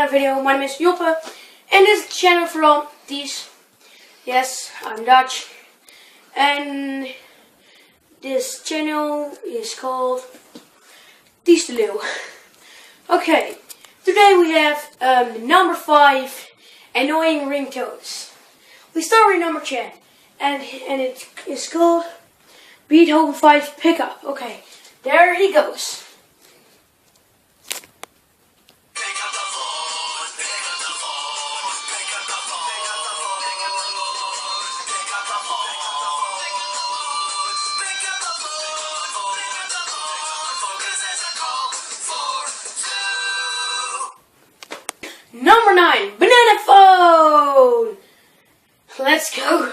another video. My name is Joppe, and this is the channel from Ties. Yes, I'm Dutch, and this channel is called Ties de Leeuw. Okay, today we have number 5, annoying ringtones. We start with number 10, and it is called Beethoven 5 pickup. Okay, there he goes. Number 9, banana phone. Let's go.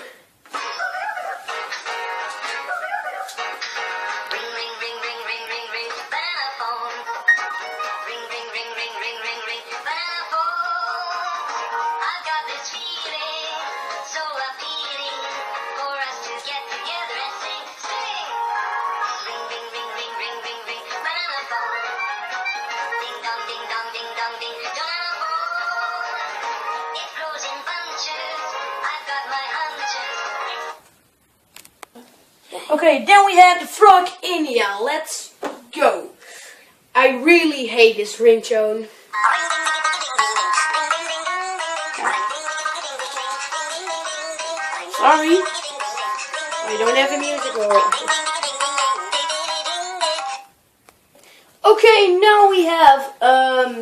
Okay, then we have the frog India. Let's go. I really hate this ringtone. Sorry, I don't have a music roll. Okay, now we have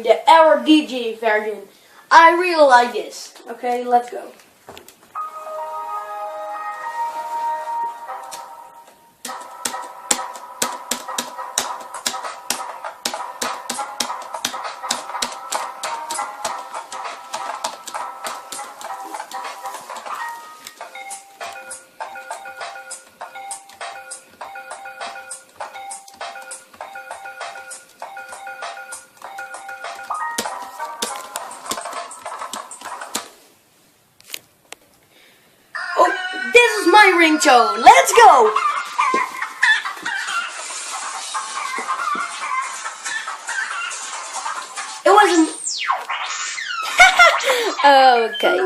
the Our DJ version. I really like this. Okay, let's go. This is my ringtone. Let's go. It wasn't. Okay.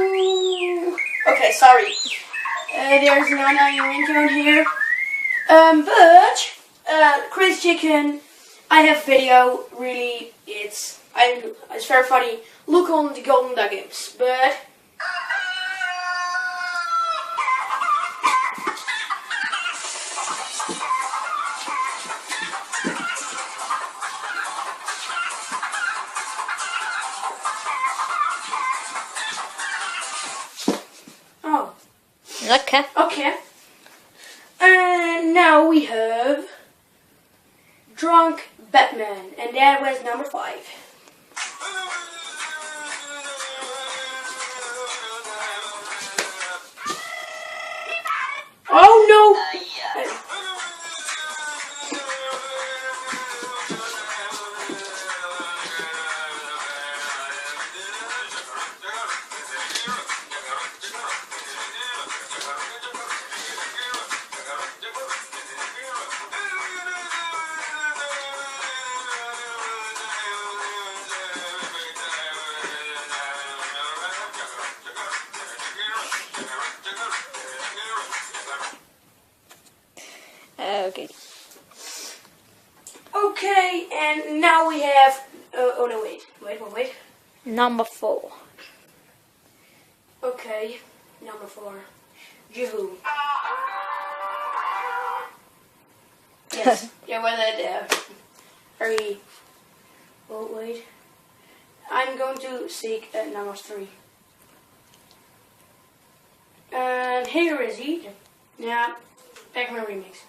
Okay, sorry. There's no annoying ringtone here. But Crazy Chicken, I have video. Really, it's very funny. Look on the Golden Nuggets, but. Oh. Okay. Okay. And now we have Drunk Batman, and that was number 5. Oh no! Okay. Okay, and now we have. Oh no! Wait. Number 4. Okay, number 4. Juhu. Yes, yeah, well, that very. Oh wait. I'm going to seek number 3. And here is he. Yeah, Pac-Man remix.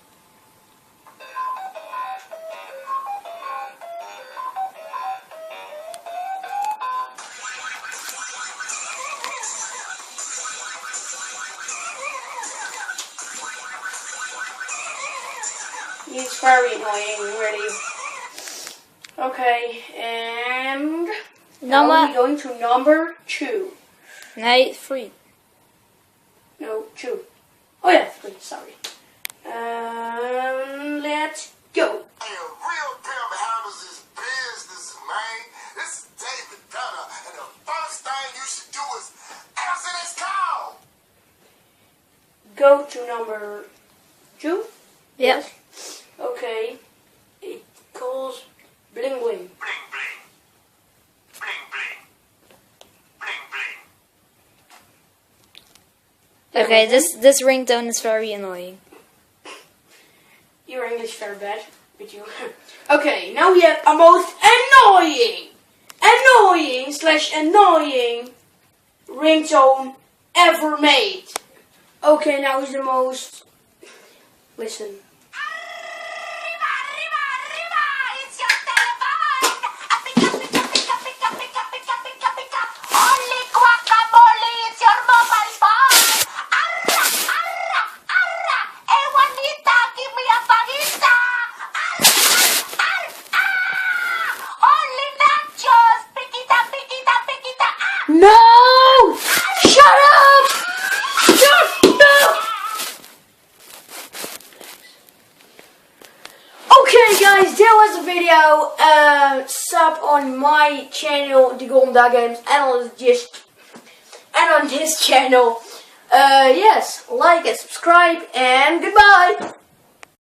He's very annoying, really. Okay, and now we're going to number 2. No, 3. No, 2. Oh yeah, 3, sorry. Let's go. Real pair of hammers is business, man. This is David Dunner and the go to number 2. Yeah. Okay. It calls bling bling. Okay, this ringtone is very annoying. Your English very bad, but you. Okay, now we have a most annoying ringtone ever made. Okay, now is the most. Listen. It's your telephone. Holy guacamole, it's your mobile phone. Arra, arra, arra. Hey, Juanita, give me a fajita. Arra, arra, arra. Holy nachos. Piquita, piquita, piquita. No! Shut up! Shut up! Okay, guys, that was the video. Sub on my channel, the Gonda Games, and on this channel. Yes, like and subscribe, and goodbye.